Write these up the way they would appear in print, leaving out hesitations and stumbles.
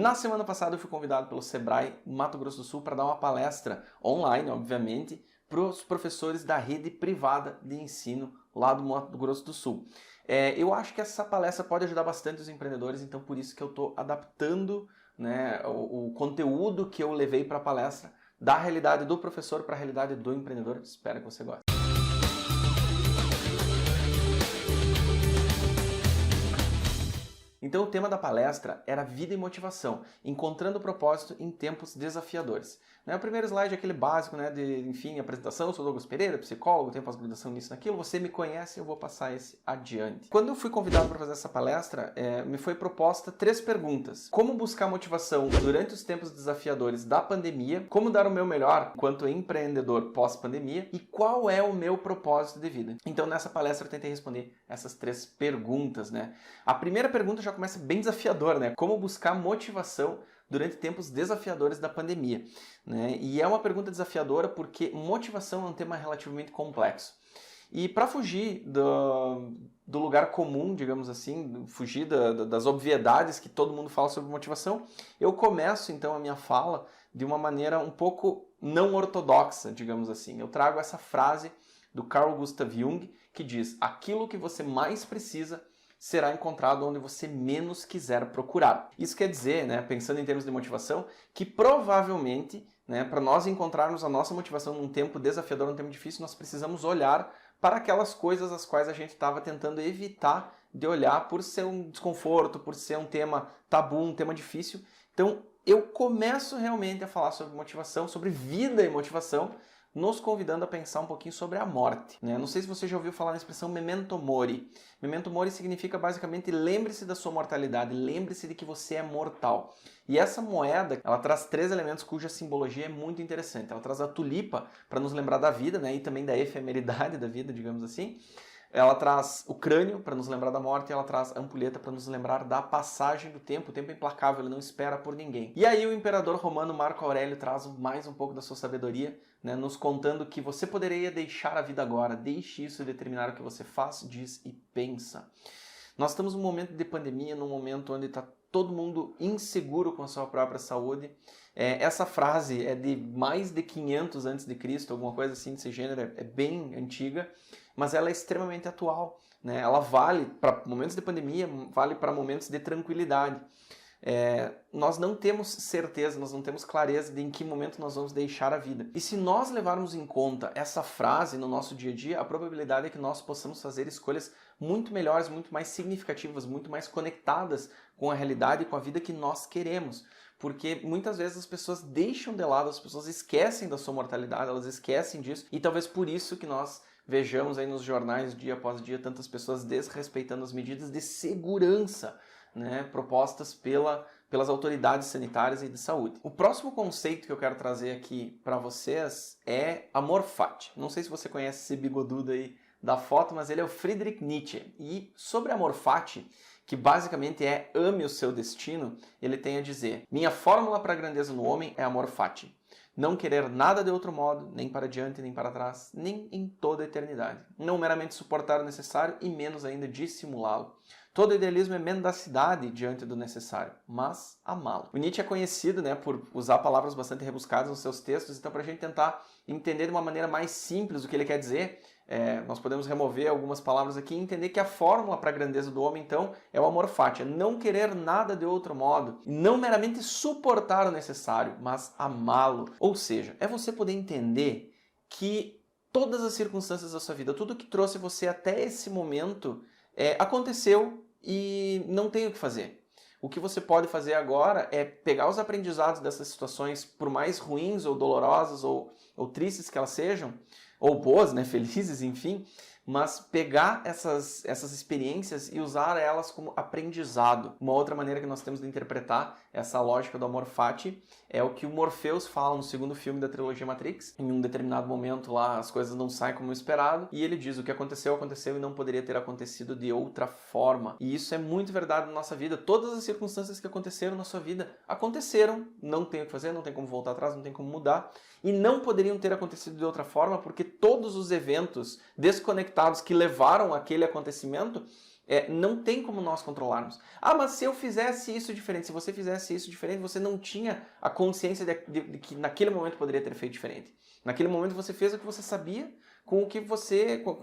Na semana passada eu fui convidado pelo Sebrae Mato Grosso do Sul para dar uma palestra online, obviamente, para os professores da rede privada de ensino lá do Mato Grosso do Sul. Eu acho que essa palestra pode ajudar bastante os empreendedores, então por isso que eu estou adaptando, né, o conteúdo que eu levei para a palestra da realidade do professor para a realidade do empreendedor. Espero que você goste. Então o tema da palestra era vida e motivação, encontrando o propósito em tempos desafiadores. O primeiro slide é aquele básico, enfim, apresentação, eu sou Douglas Pereira, psicólogo, tenho pós-graduação nisso e naquilo, você me conhece, eu vou passar esse adiante. Quando eu fui convidado para fazer essa palestra, me foi proposta 3 perguntas. Como buscar motivação durante os tempos desafiadores da pandemia, como dar o meu melhor enquanto empreendedor pós-pandemia e qual é o meu propósito de vida. Então nessa palestra eu tentei responder essas 3 perguntas, A primeira pergunta já começa bem desafiadora, Como buscar motivação durante tempos desafiadores da pandemia, E é uma pergunta desafiadora porque motivação é um tema relativamente complexo. E para fugir do lugar comum, digamos assim, fugir das obviedades que todo mundo fala sobre motivação, eu começo então a minha fala de uma maneira um pouco não ortodoxa, digamos assim. Eu trago essa frase do Carl Gustav Jung que diz: aquilo que você mais precisa será encontrado onde você menos quiser procurar. Isso quer dizer, pensando em termos de motivação, que provavelmente, para nós encontrarmos a nossa motivação num tempo desafiador, num tempo difícil, nós precisamos olhar para aquelas coisas as quais a gente estava tentando evitar de olhar por ser um desconforto, por ser um tema tabu, um tema difícil. Então, eu começo realmente a falar sobre motivação, sobre vida e motivação, nos convidando a pensar um pouquinho sobre a morte. Não sei se você já ouviu falar na expressão memento mori. Memento mori significa basicamente lembre-se da sua mortalidade, lembre-se de que você é mortal. E essa moeda, ela traz 3 elementos cuja simbologia é muito interessante. Ela traz a tulipa para nos lembrar da vida, e também da efemeridade da vida, digamos assim. Ela traz o crânio para nos lembrar da morte e ela traz a ampulheta para nos lembrar da passagem do tempo. O tempo é implacável, ele não espera por ninguém. E aí o imperador romano Marco Aurélio traz mais um pouco da sua sabedoria, nos contando que você poderia deixar a vida agora, deixe isso determinar o que você faz, diz e pensa. Nós estamos num momento de pandemia, num momento onde está todo mundo inseguro com a sua própria saúde. Essa frase é de mais de 500 a.C., alguma coisa assim desse gênero, é bem antiga, mas ela é extremamente atual. Ela vale para momentos de pandemia, vale para momentos de tranquilidade. Nós não temos certeza, nós não temos clareza de em que momento nós vamos deixar a vida. E se nós levarmos em conta essa frase no nosso dia a dia, a probabilidade é que nós possamos fazer escolhas muito melhores, muito mais significativas, muito mais conectadas com a realidade e com a vida que nós queremos. Porque muitas vezes as pessoas deixam de lado, as pessoas esquecem da sua mortalidade, elas esquecem disso, e talvez por isso que nós vejamos aí nos jornais dia após dia tantas pessoas desrespeitando as medidas de segurança, propostas pelas autoridades sanitárias e de saúde. O próximo conceito que eu quero trazer aqui para vocês é amor fati. Não sei se você conhece esse bigodudo aí da foto, mas ele é o Friedrich Nietzsche. E sobre amor fati, que basicamente é ame o seu destino, ele tem a dizer: minha fórmula para a grandeza no homem é amor fati. Não querer nada de outro modo, nem para diante, nem para trás, nem em toda a eternidade. Não meramente suportar o necessário e menos ainda dissimulá-lo. Todo idealismo é mendacidade diante do necessário, mas amá-lo. O Nietzsche é conhecido por usar palavras bastante rebuscadas nos seus textos, então para a gente tentar entender de uma maneira mais simples o que ele quer dizer, nós podemos remover algumas palavras aqui e entender que a fórmula para a grandeza do homem, então, é o amor fati, é não querer nada de outro modo, não meramente suportar o necessário, mas amá-lo. Ou seja, é você poder entender que todas as circunstâncias da sua vida, tudo que trouxe você até esse momento, aconteceu e não tem o que fazer. O que você pode fazer agora é pegar os aprendizados dessas situações, por mais ruins ou dolorosas ou tristes que elas sejam, ou boas, felizes, enfim, mas pegar essas experiências e usar elas como aprendizado. Uma outra maneira que nós temos de interpretar essa lógica do amor fati é o que o Morpheus fala no 2º filme da trilogia Matrix. Em um determinado momento lá as coisas não saem como esperado e ele diz: o que aconteceu, aconteceu e não poderia ter acontecido de outra forma. E isso é muito verdade na nossa vida. Todas as circunstâncias que aconteceram na sua vida aconteceram, não tem o que fazer, não tem como voltar atrás, não tem como mudar e não poderiam ter acontecido de outra forma porque todos os eventos desconectados que levaram aquele acontecimento Não tem como nós controlarmos. Ah, mas se eu fizesse isso diferente, se você fizesse isso diferente, você não tinha a consciência de que naquele momento poderia ter feito diferente. Naquele momento você fez o que você sabia com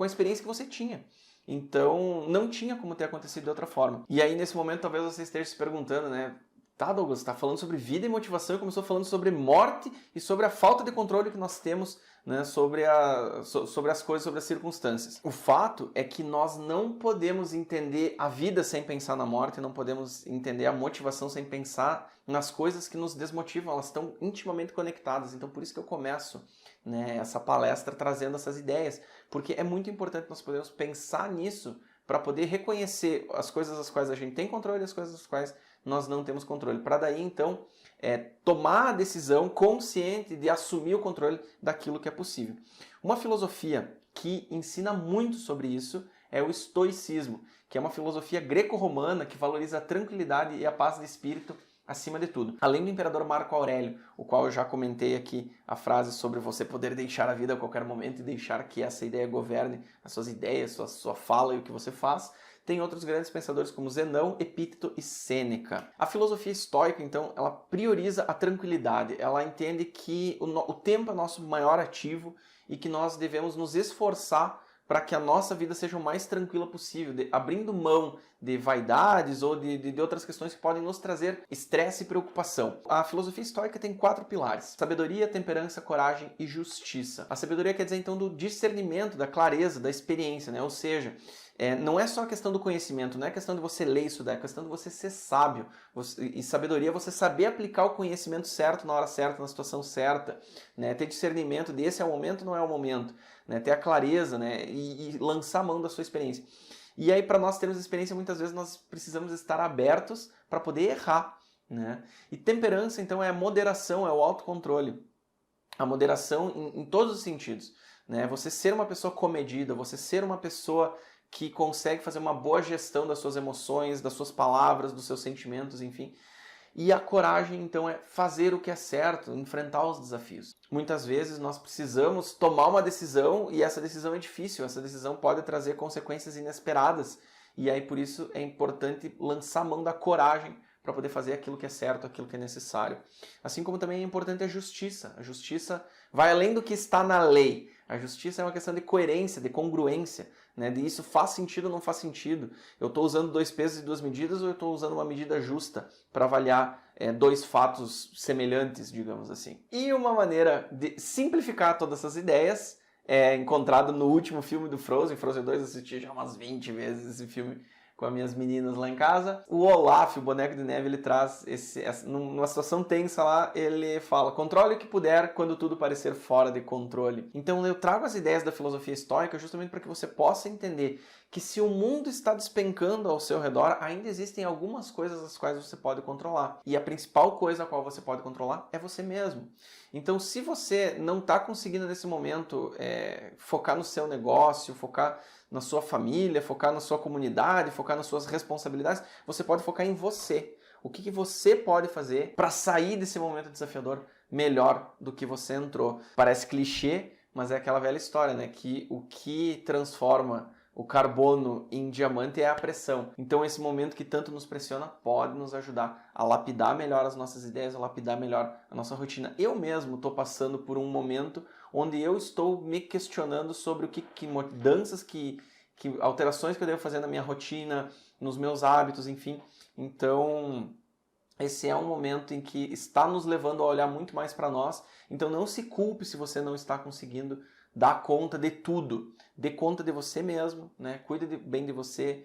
a experiência que você tinha. Então, não tinha como ter acontecido de outra forma. E aí, nesse momento, talvez você esteja se perguntando, né? Tá, Douglas, você está falando sobre vida e motivação e começou falando sobre morte e sobre a falta de controle que nós temos, né, sobre as coisas, sobre as circunstâncias. O fato é que nós não podemos entender a vida sem pensar na morte, não podemos entender a motivação sem pensar nas coisas que nos desmotivam, elas estão intimamente conectadas. Então, por isso que eu começo, né, essa palestra trazendo essas ideias, porque é muito importante nós podermos pensar nisso para poder reconhecer as coisas das quais a gente tem controle e as coisas das quais nós não temos controle. Para daí, então, tomar a decisão consciente de assumir o controle daquilo que é possível. Uma filosofia que ensina muito sobre isso é o estoicismo, que é uma filosofia greco-romana que valoriza a tranquilidade e a paz de espírito acima de tudo. Além do imperador Marco Aurélio, o qual eu já comentei aqui a frase sobre você poder deixar a vida a qualquer momento e deixar que essa ideia governe as suas ideias, sua fala e o que você faz, tem outros grandes pensadores como Zenão, Epíteto e Sêneca. A filosofia estoica, então, ela prioriza a tranquilidade. Ela entende que o tempo é nosso maior ativo e que nós devemos nos esforçar para que a nossa vida seja o mais tranquila possível, abrindo mão de vaidades ou de outras questões que podem nos trazer estresse e preocupação. A filosofia estoica tem 4 pilares: sabedoria, temperança, coragem e justiça. A sabedoria quer dizer, então, do discernimento, da clareza, da experiência, né? Ou seja, não é só a questão do conhecimento, não é questão de você ler isso, é questão de você ser sábio. E sabedoria é você saber aplicar o conhecimento certo na hora certa, na situação certa, né? Ter discernimento de esse é o momento, não é o momento, né? Ter a clareza, né? E lançar a mão da sua experiência. E aí, para nós termos experiência, muitas vezes nós precisamos estar abertos para poder errar, né? E temperança, então, é a moderação, é o autocontrole. A moderação em todos os sentidos, né? Você ser uma pessoa comedida, você ser uma pessoa que consegue fazer uma boa gestão das suas emoções, das suas palavras, dos seus sentimentos, enfim. E a coragem, então, é fazer o que é certo, enfrentar os desafios. Muitas vezes nós precisamos tomar uma decisão e essa decisão é difícil, essa decisão pode trazer consequências inesperadas. E aí, por isso, é importante lançar a mão da coragem para poder fazer aquilo que é certo, aquilo que é necessário. Assim como também é importante a justiça. A justiça vai além do que está na lei. A justiça é uma questão de coerência, de congruência, né? De isso faz sentido ou não faz sentido. Eu estou usando 2 pesos e 2 medidas ou eu estou usando uma medida justa para avaliar 2 fatos semelhantes, digamos assim. E uma maneira de simplificar todas essas ideias é encontrada no último filme do Frozen 2, eu assisti já umas 20 vezes esse filme com as minhas meninas lá em casa. O Olaf, o boneco de neve, ele traz numa situação tensa lá, ele fala: controle o que puder quando tudo parecer fora de controle. Então eu trago as ideias da filosofia estoica justamente para que você possa entender que se o mundo está despencando ao seu redor, ainda existem algumas coisas as quais você pode controlar. E a principal coisa a qual você pode controlar é você mesmo. Então, se você não está conseguindo nesse momento focar no seu negócio, focar na sua família, focar na sua comunidade, focar nas suas responsabilidades, você pode focar em você. O que você pode fazer para sair desse momento desafiador melhor do que você entrou? Parece clichê, mas é aquela velha história, né? Que o que transforma o carbono em diamante é a pressão. Então esse momento que tanto nos pressiona pode nos ajudar a lapidar melhor as nossas ideias, a lapidar melhor a nossa rotina. Eu mesmo estou passando por um momento onde eu estou me questionando sobre que mudanças, que alterações que eu devo fazer na minha rotina, nos meus hábitos, enfim. Então esse é um momento em que está nos levando a olhar muito mais para nós. Então não se culpe se você não está conseguindo dar conta de tudo. Dê conta de você mesmo, né? Cuide bem de você,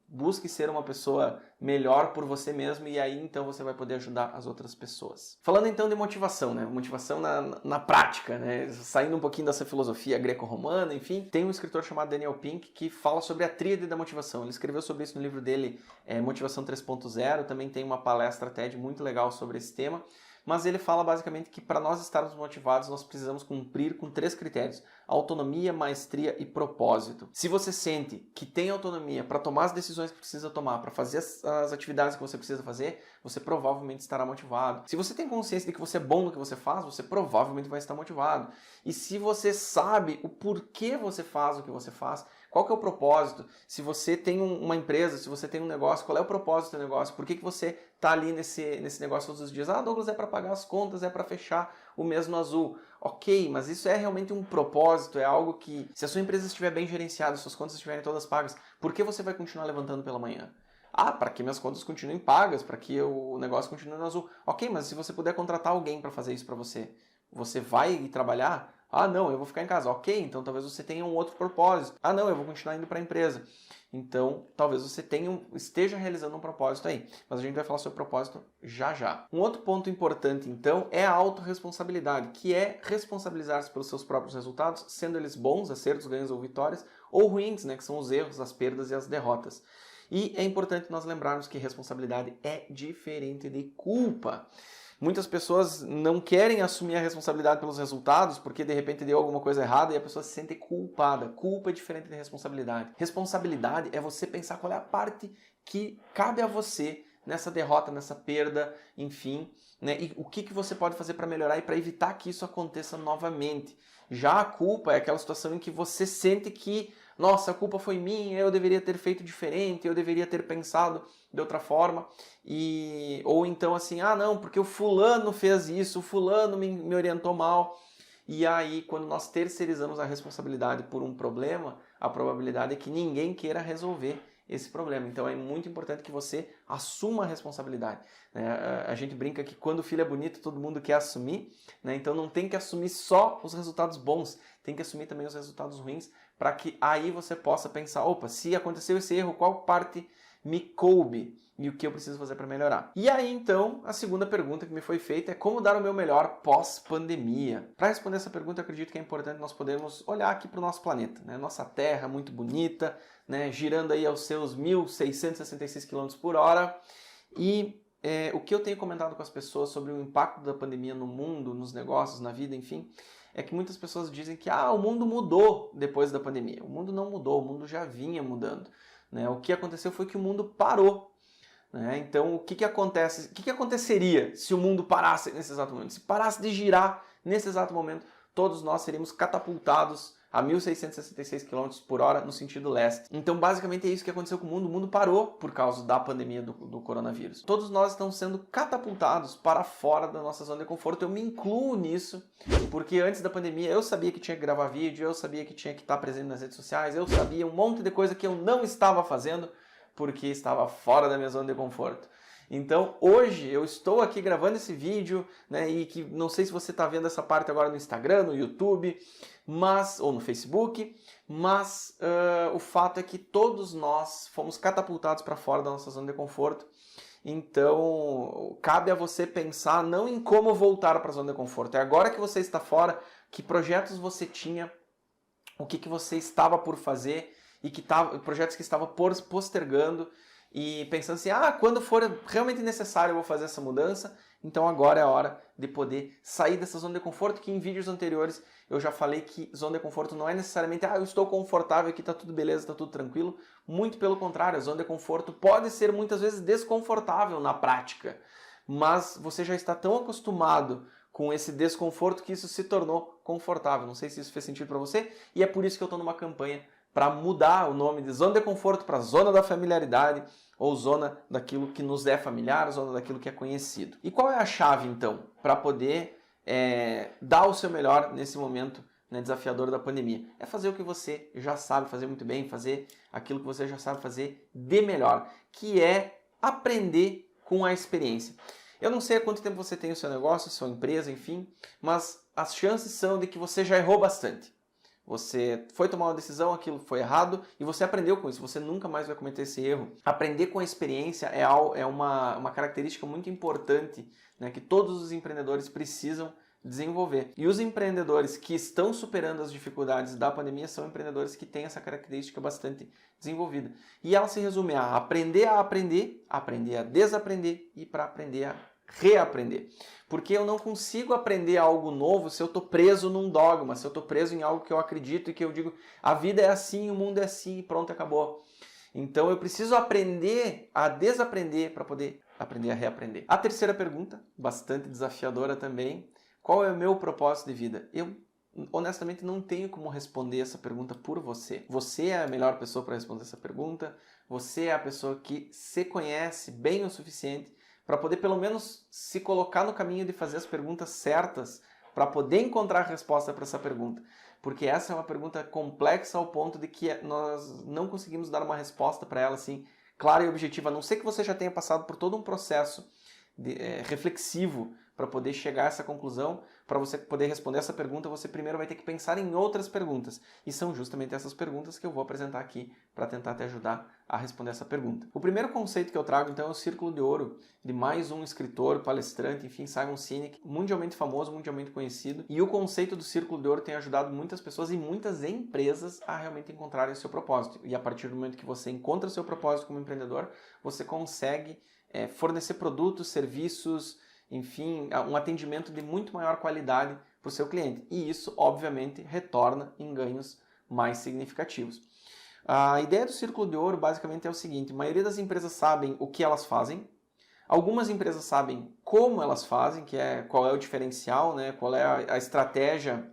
busque ser uma pessoa melhor por você mesmo e aí então você vai poder ajudar as outras pessoas. Falando então de motivação, né? Motivação na prática, né? Saindo um pouquinho dessa filosofia greco-romana, enfim, tem um escritor chamado Daniel Pink que fala sobre a tríade da motivação. Ele escreveu sobre isso no livro dele, Motivação 3.0, também tem uma palestra TED muito legal sobre esse tema. Mas ele fala basicamente que para nós estarmos motivados, nós precisamos cumprir com 3 critérios: autonomia, maestria e propósito. Se você sente que tem autonomia para tomar as decisões decisões que precisa tomar, para fazer as atividades que você precisa fazer, você provavelmente estará motivado. Se você tem consciência de que você é bom no que você faz, você provavelmente vai estar motivado. E se você sabe o porquê você faz o que você faz, qual que é o propósito? Se você tem uma empresa, se você tem um negócio, qual é o propósito do negócio? Por que você está ali nesse negócio todos os dias? Ah, Douglas, é para pagar as contas, é para fechar o mês no azul. Ok, mas isso é realmente um propósito, é algo que, se a sua empresa estiver bem gerenciada, suas contas estiverem todas pagas, por que você vai continuar levantando pela manhã? Ah, para que minhas contas continuem pagas, para que o negócio continue no azul. Ok, mas se você puder contratar alguém para fazer isso para você, você vai trabalhar? Ah, não, eu vou ficar em casa. Ok, então talvez você tenha um outro propósito. Ah, não, eu vou continuar indo para a empresa. Então, talvez você esteja realizando um propósito aí. Mas a gente vai falar sobre propósito já já. Um outro ponto importante, então, é a autorresponsabilidade, que é responsabilizar-se pelos seus próprios resultados, sendo eles bons, acertos, ganhos ou vitórias, ou ruins, né, que são os erros, as perdas e as derrotas. E é importante nós lembrarmos que responsabilidade é diferente de culpa. Muitas pessoas não querem assumir a responsabilidade pelos resultados porque de repente deu alguma coisa errada e a pessoa se sente culpada. Culpa é diferente de responsabilidade. Responsabilidade é você pensar qual é a parte que cabe a você nessa derrota, nessa perda, enfim, né? E o que você pode fazer para melhorar e para evitar que isso aconteça novamente. Já a culpa é aquela situação em que você sente que, nossa, a culpa foi minha, eu deveria ter feito diferente, eu deveria ter pensado de outra forma, ou então assim, ah não, porque o fulano fez isso, o fulano me orientou mal. E aí, quando nós terceirizamos a responsabilidade por um problema, a probabilidade é que ninguém queira resolver esse problema. Então é muito importante que você assuma a responsabilidade. A gente brinca que quando o filho é bonito, todo mundo quer assumir, né? Então não tem que assumir só os resultados bons, tem que assumir também os resultados ruins, para que aí você possa pensar, opa, se aconteceu esse erro, qual parte me coube e o que eu preciso fazer para melhorar. E aí então, a segunda pergunta que me foi feita é como dar o meu melhor pós-pandemia. Para responder essa pergunta, eu acredito que é importante nós podermos olhar aqui para o nosso planeta, né? Nossa Terra muito bonita, né? Girando aí aos seus 1.666 km por hora. E o que eu tenho comentado com as pessoas sobre o impacto da pandemia no mundo, nos negócios, na vida, enfim, é que muitas pessoas dizem que o mundo mudou depois da pandemia. O mundo não mudou, o mundo já vinha mudando. Né? O que aconteceu foi que o mundo parou. Né? Então, o que acontece? O que aconteceria se o mundo parasse nesse exato momento? Se parasse de girar nesse exato momento, todos nós seríamos catapultados a 1.666 km por hora no sentido leste. Então, basicamente é isso que aconteceu com o mundo. O mundo parou por causa da pandemia do coronavírus. Todos nós estamos sendo catapultados para fora da nossa zona de conforto. Eu me incluo nisso, porque antes da pandemia eu sabia que tinha que gravar vídeo, eu sabia que tinha que estar presente nas redes sociais, eu sabia um monte de coisa que eu não estava fazendo porque estava fora da minha zona de conforto. Então, hoje eu estou aqui gravando esse vídeo, né, e que não sei se você está vendo essa parte agora no Instagram, no YouTube, ou no Facebook, mas o fato é que todos nós fomos catapultados para fora da nossa zona de conforto. Então, cabe a você pensar não em como voltar para a zona de conforto. É agora que você está fora, que projetos você tinha, o que você estava por fazer e projetos que estava postergando e pensando assim, quando for realmente necessário eu vou fazer essa mudança, então agora é a hora de poder sair dessa zona de conforto, que em vídeos anteriores eu já falei que zona de conforto não é necessariamente, eu estou confortável aqui, tá tudo beleza, tá tudo tranquilo, muito pelo contrário, a zona de conforto pode ser muitas vezes desconfortável na prática, mas você já está tão acostumado com esse desconforto que isso se tornou confortável. Não sei se isso fez sentido para você, e é por isso que eu estou numa campanha para mudar o nome de zona de conforto para zona da familiaridade, ou zona daquilo que nos é familiar, zona daquilo que é conhecido. E qual é a chave, então, para poder dar o seu melhor nesse momento, né, desafiador da pandemia? É fazer o que você já sabe fazer muito bem, fazer aquilo que você já sabe fazer de melhor, que é aprender com a experiência. Eu não sei há quanto tempo você tem o seu negócio, sua empresa, enfim, mas as chances são de que você já errou bastante. Você foi tomar uma decisão, aquilo foi errado e você aprendeu com isso, você nunca mais vai cometer esse erro. Aprender com a experiência é uma característica muito importante, né, que todos os empreendedores precisam desenvolver. E os empreendedores que estão superando as dificuldades da pandemia são empreendedores que têm essa característica bastante desenvolvida. E ela se resume a aprender, aprender a desaprender e para aprender a reaprender. Porque eu não consigo aprender algo novo se eu estou preso num dogma, se eu estou preso em algo que eu acredito e que eu digo, a vida é assim, o mundo é assim e pronto, acabou. Então eu preciso aprender a desaprender para poder aprender a reaprender. A terceira pergunta, bastante desafiadora também, qual é o meu propósito de vida? Eu honestamente não tenho como responder essa pergunta por você. Você é a melhor pessoa para responder essa pergunta, você é a pessoa que se conhece bem o suficiente para poder pelo menos se colocar no caminho de fazer as perguntas certas para poder encontrar a resposta para essa pergunta. Porque essa é uma pergunta complexa ao ponto de que nós não conseguimos dar uma resposta para ela assim, clara e objetiva, a não ser que você já tenha passado por todo um processo reflexivo para poder chegar a essa conclusão. Para você poder responder essa pergunta, você primeiro vai ter que pensar em outras perguntas. E são justamente essas perguntas que eu vou apresentar aqui para tentar te ajudar a responder essa pergunta. O primeiro conceito que eu trago, então, é o Círculo de Ouro, de mais um escritor, palestrante, enfim, Simon Sinek, mundialmente famoso, mundialmente conhecido. E o conceito do Círculo de Ouro tem ajudado muitas pessoas e muitas empresas a realmente encontrarem o seu propósito. E a partir do momento que você encontra o seu propósito como empreendedor, você consegue fornecer produtos, serviços, enfim, um atendimento de muito maior qualidade para o seu cliente. E isso, obviamente, retorna em ganhos mais significativos. A ideia do Círculo de Ouro, basicamente, é o seguinte: a maioria das empresas sabem o que elas fazem, algumas empresas sabem como elas fazem, qual é o diferencial, né, qual é a estratégia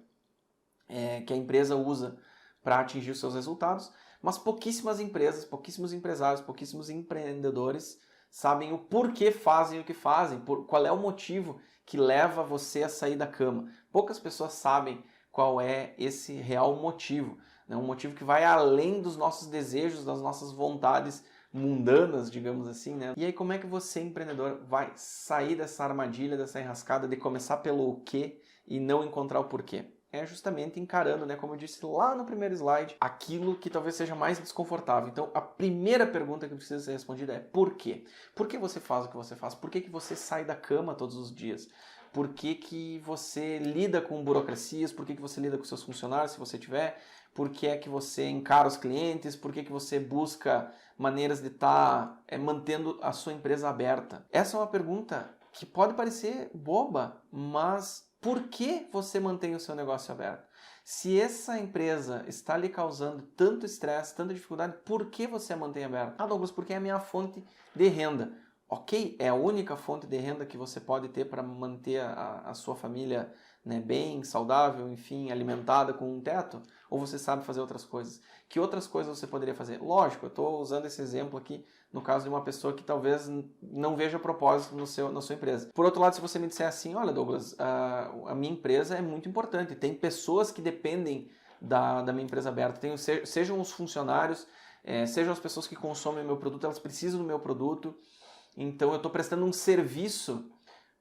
que a empresa usa para atingir os seus resultados, mas pouquíssimas empresas, pouquíssimos empresários, pouquíssimos empreendedores sabem o porquê fazem o que fazem, qual é o motivo que leva você a sair da cama. Poucas pessoas sabem qual é esse real motivo, né? Um motivo que vai além dos nossos desejos, das nossas vontades mundanas, digamos assim, né? E aí como é que você, empreendedor, vai sair dessa armadilha, dessa enrascada de começar pelo o quê e não encontrar o porquê? É justamente encarando, né, como eu disse lá no primeiro slide, aquilo que talvez seja mais desconfortável. Então, a primeira pergunta que precisa ser respondida é por quê? Por que você faz o que você faz? Por que você sai da cama todos os dias? Por que você lida com burocracias? Por que você lida com seus funcionários, se você tiver? Por que é que você encara os clientes? Por que você busca maneiras de estar mantendo a sua empresa aberta? Essa é uma pergunta que pode parecer boba, mas por que você mantém o seu negócio aberto? Se essa empresa está lhe causando tanto estresse, tanta dificuldade, por que você a mantém aberta? Ah, Douglas, porque é a minha fonte de renda. Ok, é a única fonte de renda que você pode ter para manter a sua família, né, bem, saudável, enfim, alimentada com um teto? Ou você sabe fazer outras coisas? Que outras coisas você poderia fazer? Lógico, eu estou usando esse exemplo aqui no caso de uma pessoa que talvez não veja propósito na sua empresa. Por outro lado, se você me disser assim, olha Douglas, a minha empresa é muito importante, tem pessoas que dependem da minha empresa aberta, sejam os funcionários, sejam as pessoas que consomem o meu produto, elas precisam do meu produto, então eu estou prestando um serviço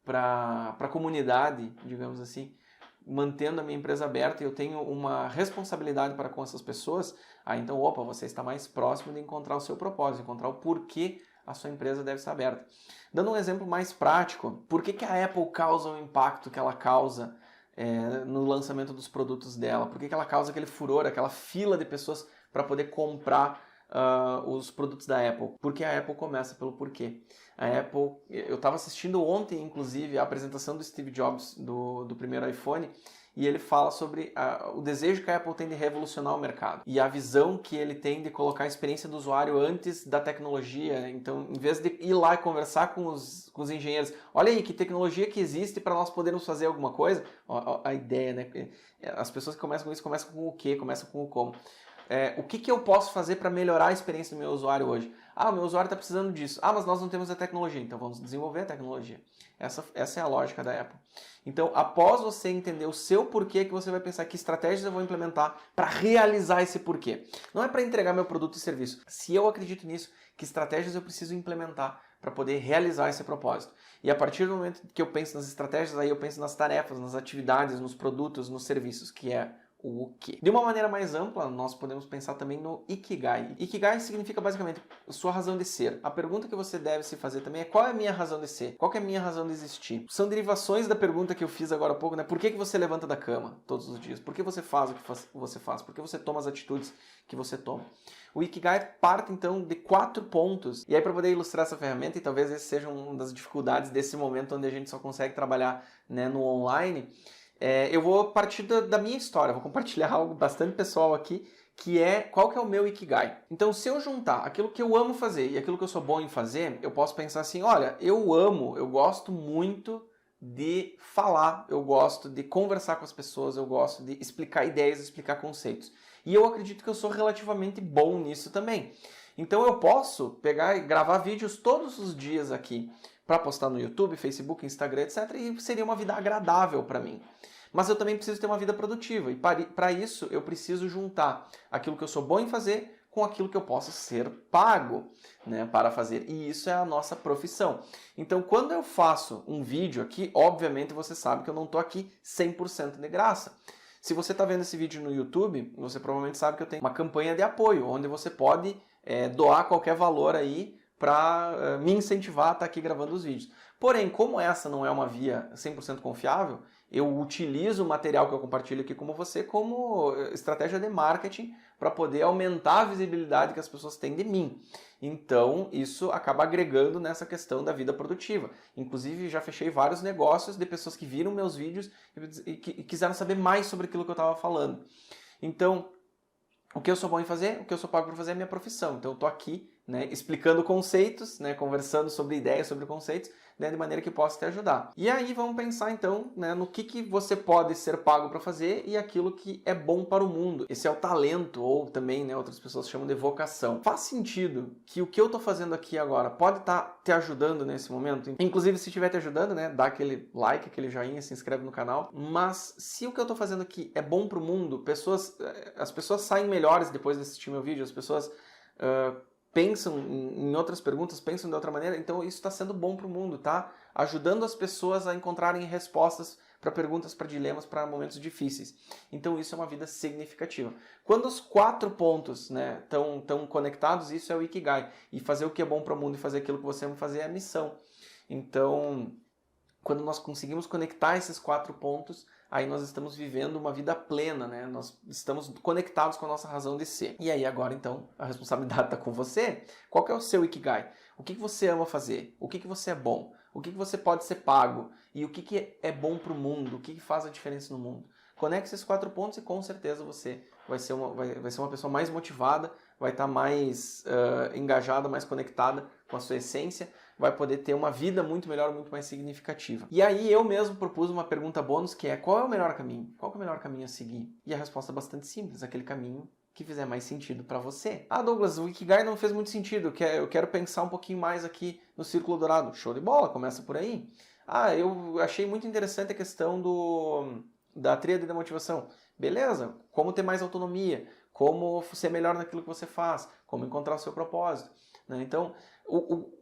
para a comunidade, digamos assim, mantendo a minha empresa aberta e eu tenho uma responsabilidade para com essas pessoas, aí então, opa, você está mais próximo de encontrar o seu propósito, encontrar o porquê a sua empresa deve estar aberta. Dando um exemplo mais prático, por que a Apple causa o impacto que ela causa no lançamento dos produtos dela? Por que ela causa aquele furor, aquela fila de pessoas para poder comprar os produtos da Apple? Porque a Apple começa pelo porquê. A Apple, eu estava assistindo ontem, inclusive, a apresentação do Steve Jobs do primeiro iPhone, e ele fala sobre o desejo que a Apple tem de revolucionar o mercado e a visão que ele tem de colocar a experiência do usuário antes da tecnologia. Então, em vez de ir lá e conversar com os engenheiros, olha aí, que tecnologia que existe para nós podermos fazer alguma coisa, a ideia, né? As pessoas que começam com isso começam com o quê, começam com o como. O que eu posso fazer para melhorar a experiência do meu usuário hoje? Ah, o meu usuário está precisando disso. Ah, mas nós não temos a tecnologia, então vamos desenvolver a tecnologia. Essa é a lógica da Apple. Então, após você entender o seu porquê, que você vai pensar que estratégias eu vou implementar para realizar esse porquê. Não é para entregar meu produto e serviço. Se eu acredito nisso, que estratégias eu preciso implementar para poder realizar esse propósito. E a partir do momento que eu penso nas estratégias, aí eu penso nas tarefas, nas atividades, nos produtos, nos serviços, que é o quê? De uma maneira mais ampla, nós podemos pensar também no Ikigai. Ikigai significa basicamente sua razão de ser. A pergunta que você deve se fazer também é: qual é a minha razão de ser? Qual é a minha razão de existir? São derivações da pergunta que eu fiz agora há pouco, né? Por que você levanta da cama todos os dias? Por que você faz o que você faz? Por que você toma as atitudes que você toma? O Ikigai parte, então, de 4 pontos. E aí, para poder ilustrar essa ferramenta, e talvez essa seja uma das dificuldades desse momento onde a gente só consegue trabalhar, né, no online, eu vou partir da minha história, vou compartilhar algo bastante pessoal aqui, que é qual que é o meu Ikigai. Então, se eu juntar aquilo que eu amo fazer e aquilo que eu sou bom em fazer, eu posso pensar assim, olha, eu gosto muito de falar, eu gosto de conversar com as pessoas, eu gosto de explicar ideias, explicar conceitos. E eu acredito que eu sou relativamente bom nisso também. Então eu posso pegar e gravar vídeos todos os dias aqui para postar no YouTube, Facebook, Instagram, etc. E seria uma vida agradável para mim. Mas eu também preciso ter uma vida produtiva. E para isso eu preciso juntar aquilo que eu sou bom em fazer com aquilo que eu posso ser pago, né, para fazer. E isso é a nossa profissão. Então, quando eu faço um vídeo aqui, obviamente você sabe que eu não estou aqui 100% de graça. Se você está vendo esse vídeo no YouTube, você provavelmente sabe que eu tenho uma campanha de apoio, onde você pode doar qualquer valor aí para me incentivar a estar aqui gravando os vídeos. Porém, como essa não é uma via 100% confiável, eu utilizo o material que eu compartilho aqui com você como estratégia de marketing para poder aumentar a visibilidade que as pessoas têm de mim. Então, isso acaba agregando nessa questão da vida produtiva. Inclusive, já fechei vários negócios de pessoas que viram meus vídeos e quiseram saber mais sobre aquilo que eu estava falando. Então, o que eu sou bom em fazer, o que eu sou pago por fazer é a minha profissão. Então eu estou aqui, né, explicando conceitos, né, conversando sobre ideias, sobre conceitos, né, de maneira que possa te ajudar. E aí vamos pensar então, né, no que você pode ser pago para fazer e aquilo que é bom para o mundo. Esse é o talento, ou também, né, outras pessoas chamam de vocação. Faz sentido que o que eu estou fazendo aqui agora pode estar te ajudando nesse momento? Inclusive, se estiver te ajudando, né, dá aquele like, aquele joinha, se inscreve no canal. Mas se o que eu estou fazendo aqui é bom para o mundo, as pessoas saem melhores depois de assistir meu vídeo, as pessoas pensam em outras perguntas, pensam de outra maneira, então isso está sendo bom para o mundo, tá? Ajudando as pessoas a encontrarem respostas para perguntas, para dilemas, para momentos difíceis. Então isso é uma vida significativa. Quando os 4 pontos, né, estão conectados, isso é o Ikigai. E fazer o que é bom para o mundo e fazer aquilo que você ama fazer é a missão. Então, quando nós conseguimos conectar esses 4 pontos, aí nós estamos vivendo uma vida plena, né? Nós estamos conectados com a nossa razão de ser. E aí agora, então, a responsabilidade está com você. Qual que é o seu Ikigai? O que você ama fazer? O que você é bom? O que você pode ser pago? E o que é bom para o mundo? O que faz a diferença no mundo? Conecte esses 4 pontos e com certeza você vai ser uma pessoa mais motivada, vai estar mais engajada, mais conectada com a sua essência, vai poder ter uma vida muito melhor, muito mais significativa. E aí eu mesmo propus uma pergunta bônus que é: qual é o melhor caminho? Qual é o melhor caminho a seguir? E a resposta é bastante simples, aquele caminho que fizer mais sentido para você. Ah, Douglas, o Ikigai não fez muito sentido, eu quero pensar um pouquinho mais aqui no Círculo Dourado. Show de bola, começa por aí. Ah, eu achei muito interessante a questão da tríade da motivação. Beleza, como ter mais autonomia, como ser melhor naquilo que você faz, como encontrar o seu propósito. Né? Então,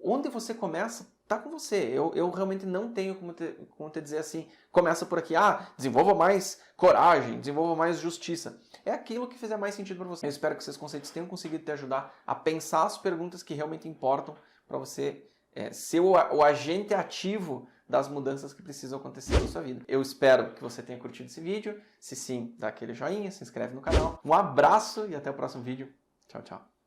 onde você começa, tá com você. Eu realmente não tenho como te dizer assim, começa por aqui, desenvolva mais coragem, desenvolva mais justiça. É aquilo que fizer mais sentido para você. Eu espero que esses conceitos tenham conseguido te ajudar a pensar as perguntas que realmente importam para você ser o agente ativo das mudanças que precisam acontecer na sua vida. Eu espero que você tenha curtido esse vídeo. Se sim, dá aquele joinha, se inscreve no canal. Um abraço e até o próximo vídeo. Tchau, tchau.